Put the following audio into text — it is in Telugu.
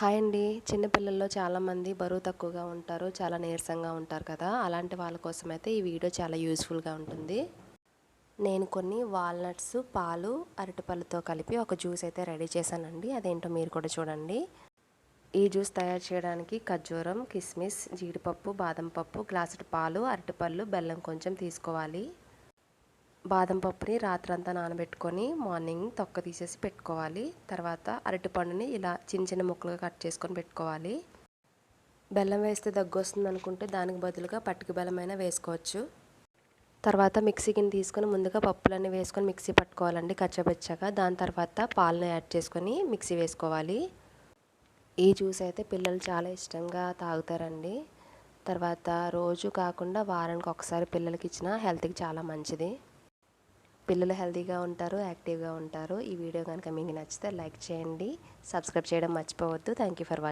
హాయ్ అండి. చిన్న పిల్లల్లో చాలామంది బరువు తక్కువగా ఉంటారు. చాలా నీరసంగా ఉంటారు కదా! అలాంటి వాళ్ళ కోసమైతే ఈ వీడియో చాలా యూజ్‌ఫుల్‌గా ఉంటుంది. నేను కొన్ని వాల్‌నట్స్, పాలు, అరటిపళ్ళతో కలిపి ఒక జ్యూస్ అయితే రెడీ చేశానండి. అదేంటో మీరు కూడా చూడండి. ఈ జ్యూస్ తయారు చేయడానికి ఖర్జూరం, కిస్మిస్, జీడిపప్పు, బాదం పప్పు, గ్లాసుడు పాలు, అరటిపళ్ళు, బెల్లం కొంచెం తీసుకోవాలి. బాదం పప్పుని రాత్రంతా నానబెట్టుకొని మార్నింగ్ తొక్క తీసేసి పెట్టుకోవాలి. తర్వాత అరటిపండుని ఇలా చిన్న చిన్న ముక్కలుగా కట్ చేసుకొని పెట్టుకోవాలి. బెల్లం వేస్తే దగ్గు వస్తుంది అనుకుంటే దానికి బదులుగా పటిక బెల్లమైనా వేసుకోవచ్చు. తర్వాత మిక్సీ గిన్నె తీసుకొని ముందుగా పప్పులన్నీ వేసుకొని మిక్సీ పట్టుకోవాలండి కచ్చపచ్చగా. దాని తర్వాత పాలను యాడ్ చేసుకొని మిక్సీ వేసుకోవాలి. ఈ జ్యూస్ అయితే పిల్లలు చాలా ఇష్టంగా తాగుతారండి. తర్వాత రోజు కాకుండా వారానికి ఒకసారి పిల్లలకి ఇచ్చినా హెల్త్కి చాలా మంచిది. పిల్లలు హెల్తీగా ఉంటారు, యాక్టివ్గా ఉంటారు. ఈ వీడియో కనుక మీకు నచ్చితే లైక్ చేయండి, సబ్స్క్రైబ్ చేయడం మర్చిపోవద్దు. Thank you for watching.